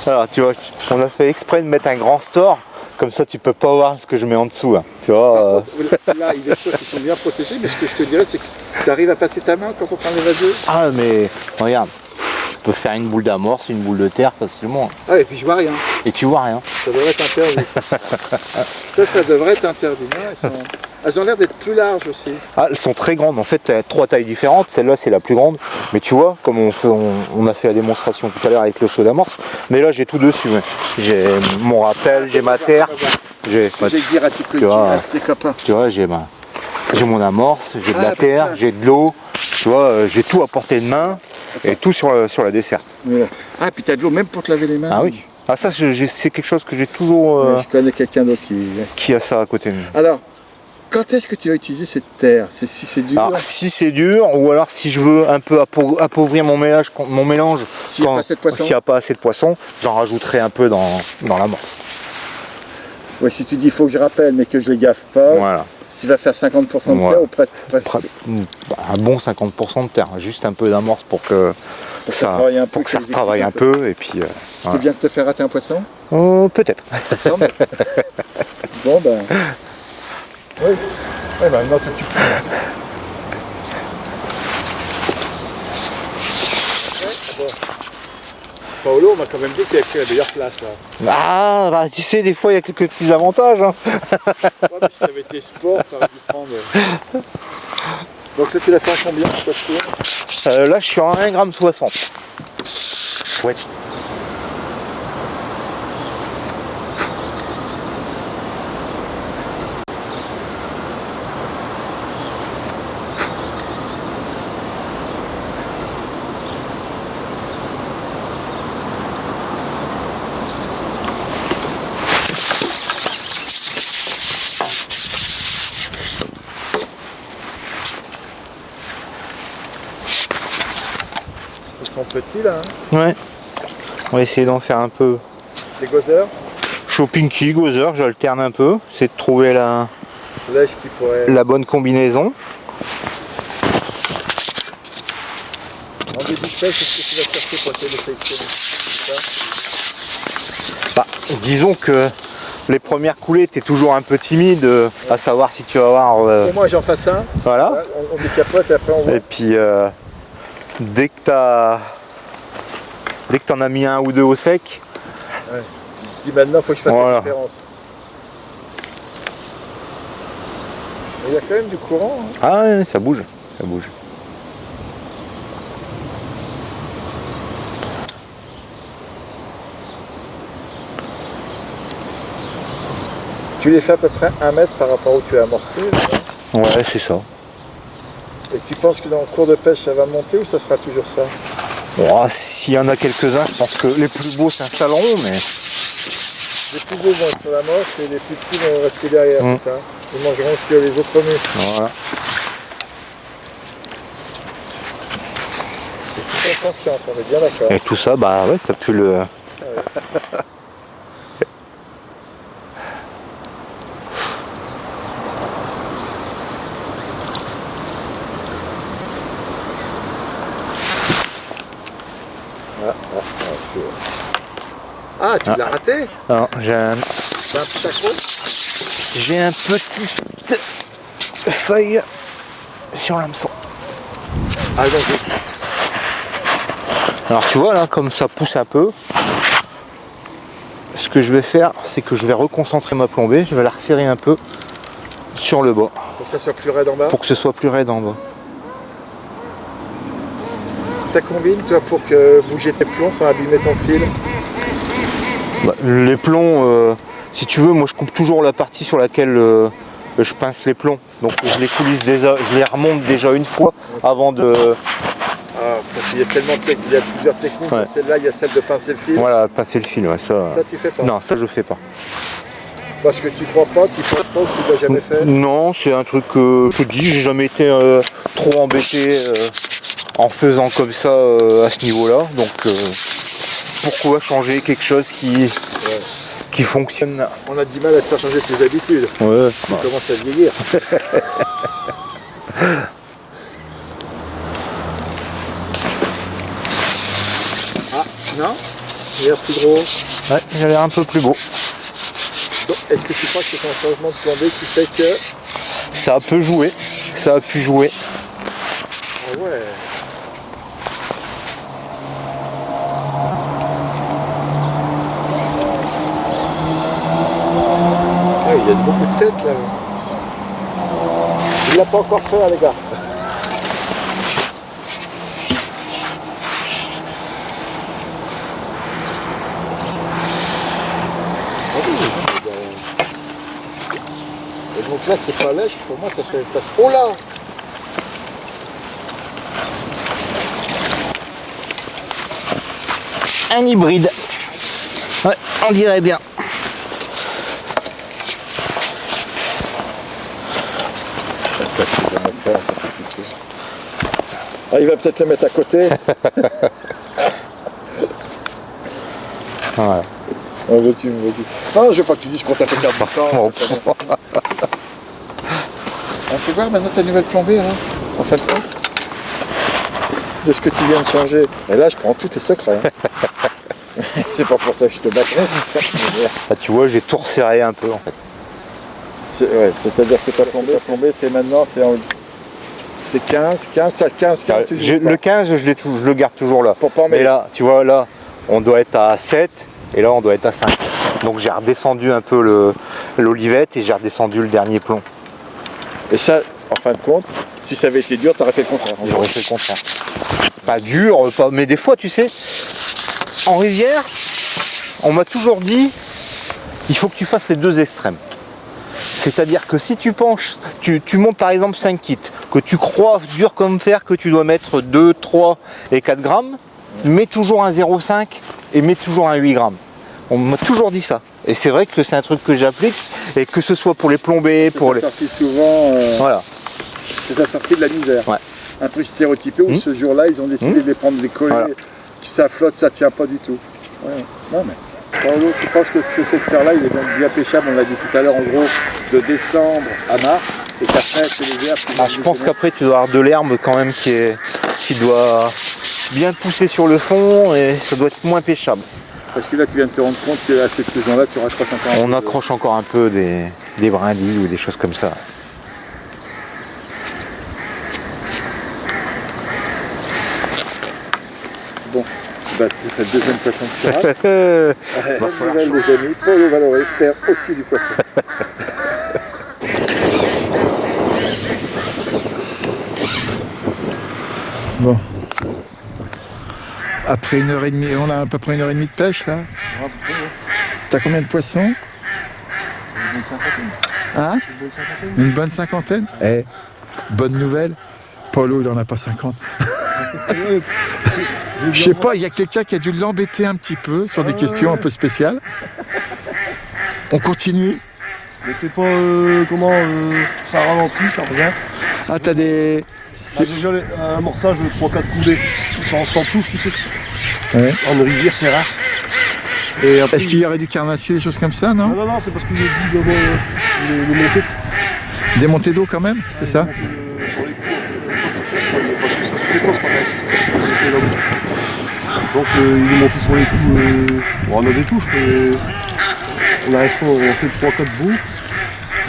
Alors tu vois, on a fait exprès de mettre un grand store, comme ça tu peux pas voir ce que je mets en dessous. Hein. Tu vois, Là, il est sûr qu'ils sont bien protégés, mais ce que je te dirais, c'est que tu arrives à passer ta main quand on prend les vaseux. Ah mais regarde, tu peux faire une boule d'amorce, une boule de terre facilement. Ah, et puis je vois rien. Et tu vois rien. Ça devrait être interdit. Ça devrait être interdit. Non, elles ont l'air d'être plus larges aussi. Ah, elles sont très grandes. En fait, il y a 3 tailles différentes. Celle-là, c'est la plus grande. Mais tu vois, comme on a fait la démonstration tout à l'heure avec le saut d'amorce. Mais là, j'ai tout dessus. Ouais. J'ai mon rappel, j'ai ma terre. J'ai dire à tes copains. Tu vois, j'ai mon amorce, j'ai de la terre, j'ai de l'eau. Tu vois, j'ai tout à portée de main. Et tout sur la desserte. Voilà. Ah, puis tu as de l'eau même pour te laver les mains. Ah oui. Ah ça, c'est quelque chose que j'ai toujours... je connais quelqu'un d'autre qui a ça à côté de nous. Alors, quand est-ce que tu vas utiliser cette terre? Si c'est dur? Alors, si c'est dur, ou alors si je veux un peu appauvrir mon mélange, s'il n'y a pas assez de poisson, j'en rajouterai un peu dans l'amorce. Ouais, si tu dis il faut que je rappelle mais que je les gaffe pas, voilà. Tu vas faire 50% de terre ou presque un bon 50% de terre, juste un peu d'amorce pour que ça retravaille un peu. Et puis, c'est bien de te faire rater un poisson? Peut-être. Bon ben... Oui, ben non, tu peux. Paolo m'a quand même dit qu'il y avait la meilleure place là. Ah, bah tu sais, des fois il y a quelques petits avantages. Hein. Ouais, mais si t'avais été sport, t'aurais dû prendre. Donc là tu l'as fait à combien? Là je suis en 1,60 g. Ouais. Ils sont petits là. Hein. Ouais. On va essayer d'en faire un peu. Les gozer? Shopping gozer, j'alterne un peu. C'est de trouver la bonne combinaison. En début de pêche, qu'est-ce que tu vas chercher pour essayer de sélectionner? Bah, disons que les premières coulées, tu es toujours un peu timide à savoir si tu vas avoir... Au moins j'en fasse un. Voilà. On décapote et après on voit. Et puis dès que t'en as mis un ou deux au sec, ouais. Tu te dis maintenant il faut que je fasse la différence. Il y a quand même du courant. Hein. Ah ouais, ça bouge, ça bouge. Tu les fais à peu près 1 mètre par rapport où tu as amorcé. Ouais, c'est ça. Et tu penses que dans le cours de pêche ça va monter ou ça sera toujours ça? Oh, s'il y en a quelques-uns, je pense que les plus beaux s'installeront, mais... Les plus beaux vont être sur la moche et les plus petits vont rester derrière, c'est ça? Ils mangeront ce que les autres remettent. Voilà. C'est très confiante, on est bien d'accord. Et tout ça, bah ouais, t'as pu le... Ah, tu l'as raté? Non, j'ai un... C'est un petit accro? J'ai un petite feuille sur l'hameçon. Ah non, alors tu vois là, comme ça pousse un peu, ce que je vais faire, c'est que je vais reconcentrer ma plombée, je vais la resserrer un peu sur le bas. Pour que ça soit plus raide en bas? Pour que ce soit plus raide en bas. Ta combine, toi, pour que bouger tes plombs sans abîmer ton fil? Bah, les plombs, si tu veux, moi je coupe toujours la partie sur laquelle je pince les plombs. Donc je les coulisse déjà, je les remonte déjà une fois avant de... Ah, parce qu'il y a tellement il y a plusieurs techniques. Ouais. Celle-là, il y a celle de pincer le fil. Voilà, pincer le fil, ouais, ça... Ça, tu fais pas? Non, ça je fais pas. Parce que tu crois pas, tu penses pas, tu l'as jamais fait? Non, c'est un truc que je te dis, j'ai jamais été trop embêté en faisant comme ça à ce niveau-là. Donc pourquoi changer quelque chose qui fonctionne? On a du mal à te faire changer tes habitudes. Ouais. Tu commences à vieillir. Ah, non? Il a l'air plus gros. Ouais, il a l'air un peu plus beau. Est-ce que tu crois que c'est un changement de plan B qui fait que... Ça a pu jouer. Ça a pu jouer. Ah ouais. Ah, il y a beaucoup de têtes là. Il l'a pas encore fait, hein, les gars. Et donc là, c'est pas lèche, pour moi, ça fait place. Oh là! Un hybride. Ouais, on dirait bien. Ça, c'est vraiment fort, c'est ici. Ah, il va peut-être le mettre à côté. Ouais. Oh, vas-y, vas-y. Non, je veux pas que tu dises qu'on t'a fait perdre du temps. On peut voir maintenant ta nouvelle plan B, là, en fin de compte. De ce que tu viens de changer. Et là, je prends tous tes secrets. Hein. C'est pas pour ça que je te battrai, c'est ça qui m'énerve. Ah, tu vois, j'ai tout resserré un peu en fait. Ouais, c'est-à-dire que ta plan B, c'est maintenant, c'est 15, tu joues pas. Le 15, je le garde toujours là. Pour pas en Mais mettre. là, tu vois, là, on doit être à 7 et là, on doit être à 5. Donc j'ai redescendu un peu l'olivette et j'ai redescendu le dernier plomb. Et ça, en fin de compte, si ça avait été dur, t'aurais fait le contraire. J'aurais fait le contraire. Pas dur, mais des fois, tu sais, en rivière, on m'a toujours dit, il faut que tu fasses les deux extrêmes. C'est-à-dire que si tu penches, tu montes par exemple 5 kits, que tu crois dur comme fer que tu dois mettre 2, 3 et 4 grammes, mets toujours un 0,5 et mets toujours un 8 grammes. On m'a toujours dit ça. Et c'est vrai que c'est un truc que j'applique, et que ce soit pour les plombés, pour les... sorti souvent, Voilà. c'est la sortie de la misère. Ouais. Un truc stéréotypé où ce jour-là, ils ont décidé de les prendre, de les coller, Voilà. ça flotte, ça tient pas du tout. Ouais. Non mais, Paolo, tu penses que ce secteur-là, il est donc bien pêchable, on l'a dit tout à l'heure, en gros, de décembre à mars, et qu'après, c'est les herbes qui vont Je pense fonctionner. qu'après tu dois avoir de l'herbe quand même qui doit bien pousser sur le fond et ça doit être moins pêchable. Parce que là, tu viens de te rendre compte qu'à cette saison-là, tu raccroches encore un peu. On accroche encore un peu des brindilles ou des choses comme ça. Bon, bah, c'est le deuxième poisson que tu rates. Va Bonne falloir nouvelle, les amis, Paolo Valoré perd aussi du poisson. Bon. Après 1h30, on a à peu près 1h30 de pêche là. T'as combien de poissons? Hein? Une bonne cinquantaine? Eh, bonne nouvelle, Paolo il en a pas 50. Je sais pas, il y a quelqu'un qui a dû l'embêter un petit peu sur des questions un peu spéciales. On continue. Mais c'est pas comment ça ralentit, ça revient. Ah t'as des... Déjà un amorçage de 3-4 coulées, sans touche, tu sais. Ouais. En rivière c'est rare. Et après, Est-ce qu'il y aurait du carnassier, des choses comme ça, non? non, c'est parce qu'il est dit d'abord les montées. Des montées d'eau quand même, c'est ça? Sur les coups, parce que ça se dépense pas facile. Donc il est monté sur les coups, bon, on a des touches, mais on fait 3-4 bouts.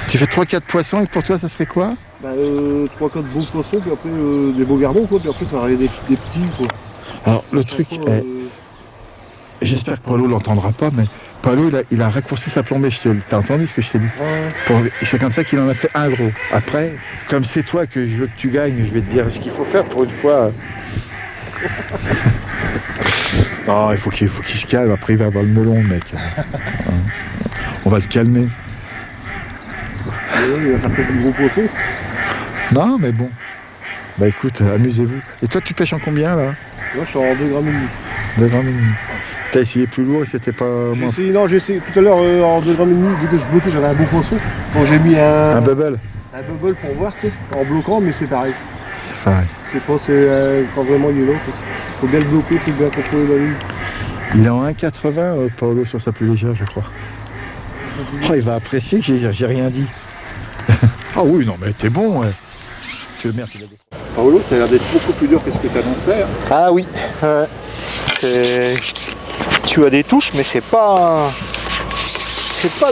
Tu fais 3-4 poissons et pour toi ça serait quoi? 3-4 beaux poissons, puis après des beaux gardons, quoi, puis après ça va arriver des petits, quoi. Alors Ça le change truc, pas, j'espère que Paolo l'entendra pas, mais Paolo il a raccourci sa plombée, t'as entendu ce que je t'ai dit? C'est comme ça qu'il en a fait un gros. Après, comme c'est toi que je veux que tu gagnes, je vais te dire ce qu'il faut faire pour une fois. Non, il faut qu'il se calme, après il va avoir le melon, le mec. On va le calmer. il va faire que du gros poisson. Non, mais bon. Bah écoute, amusez-vous. Et toi, tu pêches en combien là? Là, je suis en 2,5 grammes. 2 grammes et demi. T'as essayé plus lourd et c'était pas moins... J'ai essayé tout à l'heure en 2,5 grammes, dès que je bloquais, j'avais un beau poisson. Bon, j'ai mis Un bubble? un bubble pour voir, tu sais, en bloquant, mais c'est pareil. C'est pareil. C'est pas, quand vraiment il est long. Faut bien le bloquer, faut bien contrôler la ligne. Il est en 1,80 Paolo sur sa plus légère, je crois. Oh, il va apprécier que j'ai rien dit. Ah oui, non mais t'es bon, ouais. Paolo, ça a l'air d'être beaucoup plus dur que ce que tu annonçais. Hein. Ah oui, tu tu as des touches, mais c'est pas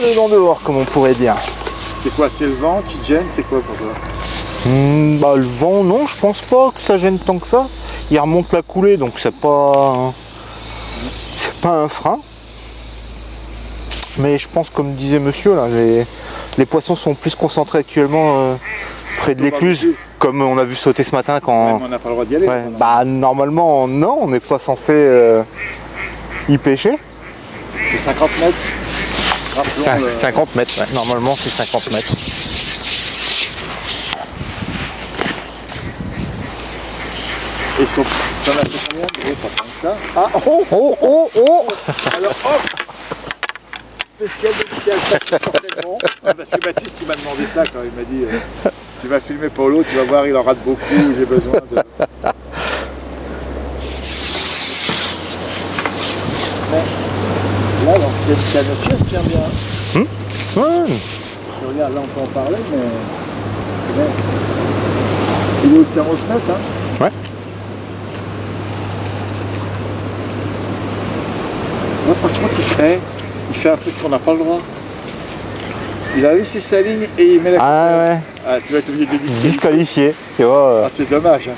dedans dehors comme on pourrait dire. C'est quoi, c'est le vent qui te gêne, c'est quoi pour toi? Bah le vent, non, je pense pas que ça gêne tant que ça. Il remonte la coulée, donc c'est pas un frein. Mais je pense, comme disait monsieur, là, les poissons sont plus concentrés actuellement près de l'écluse, comme on a vu sauter ce matin quand. Même on n'a pas le droit d'y aller. Ouais, bah normalement non, on n'est pas censé y pêcher. C'est 50 mètres. C'est Rappelons 50 mètres, ouais. Normalement c'est 50 mètres. Et t'en as fait combien de gros, pas tant que ça? Ah, Oh oh oh. alors hop. Spécial dédicace, certainement. Parce que Baptiste il m'a demandé ça quand il m'a dit tu vas filmer Paolo, tu vas voir, il en rate beaucoup, j'ai besoin de. Mais, là, l'ancienne canne aussi, elle se tient bien. Ouais. Si on regarde, là on peut en parler, mais. Ouais. Il est aussi à 11 mètres, hein. Ouais. Ouais, par contre, il fait un truc qu'on n'a pas le droit. Il a laissé sa ligne et il met la. Ah ouais. Ah, tu vas être obligé de le disqualifier. Disqualifié, tu vois. Ah, c'est dommage. Hein.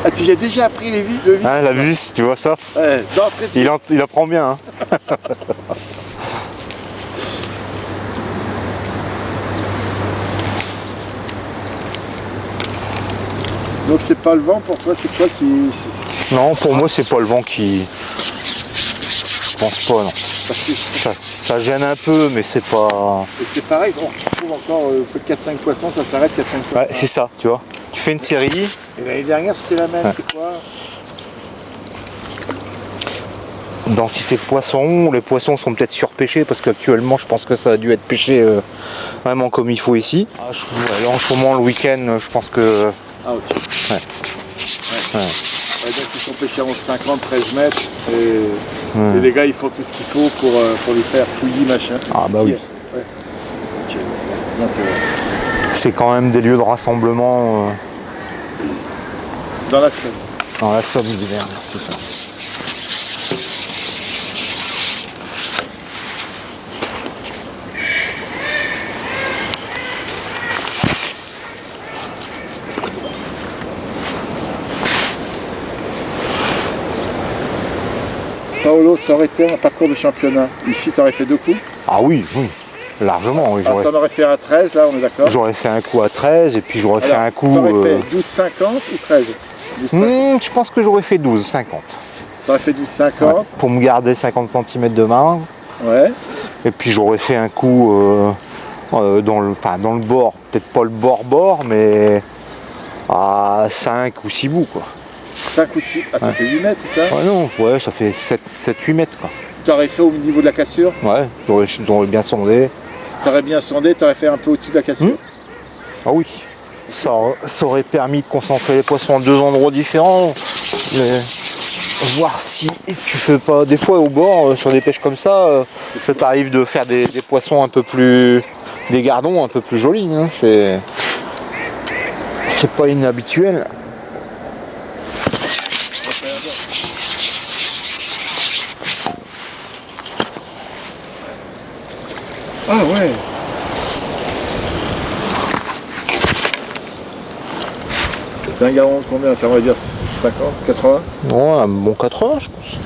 Ah, tu as déjà appris le vis. Ah, la vis, tu vois ça. Ouais, d'entrée, Il apprend bien. Hein. Donc c'est pas le vent pour toi, c'est quoi qui. Non, pour moi c'est pas le vent qui. Je pense pas, non. Parce que Ça gêne un peu, mais c'est pas. et c'est pareil, on retrouve encore, vous faites 4-5 poissons, ça s'arrête 4-5 poissons. Ouais, c'est ça, tu vois. Tu fais une série. Et l'année dernière c'était la même, Ouais. c'est quoi? Densité de poissons, les poissons sont peut-être surpêchés parce qu'actuellement je pense que ça a dû être pêché vraiment comme il faut ici. Là en ce moment le week-end je pense que. Ah ok. Ouais. Ouais. Ouais, donc ils sont pêchés à 11,50, 13 mètres, et les gars ils font tout ce qu'il faut pour lui faire fouillis machin. Ah bah oui. Ouais. Ok. Donc, C'est quand même des lieux de rassemblement dans la Somme. dans la Somme d'hiver, c'est ça. Paolo, ça aurait été un parcours de championnat. Ici, tu aurais fait 2 coups. Ah oui, oui, largement. Oui, Tu en aurais fait un 13, là, on est d'accord. j'aurais fait un coup à 13 et puis j'aurais fait un coup. Tu aurais fait 12,50 ou 13 12,50. Je pense que j'aurais fait 12,50. Tu aurais fait 12,50. Ouais, pour me garder 50 cm de marge. Ouais. Et puis j'aurais fait un coup dans le bord, peut-être pas le bord, mais à 5 ou 6 bouts quoi. 5 ou 6. Ah, ça fait 8 mètres, c'est ça? Ouais, non, ouais, ça fait 7-8 mètres quoi. Tu aurais fait au niveau de la cassure. Ouais, j'aurais bien sondé. Tu aurais bien sondé, tu aurais fait un peu au-dessus de la cassure. Ah oui, ça aurait permis de concentrer les poissons en 2 endroits différents. Voir si tu fais pas, des fois au bord, sur des pêches comme ça t'arrive de faire des poissons un peu plus, des gardons un peu plus jolis. Hein. C'est pas inhabituel. Ah ouais. C'est un gallon de combien? Ça on va dire 50, 80? Ouais, un bon 80 je pense.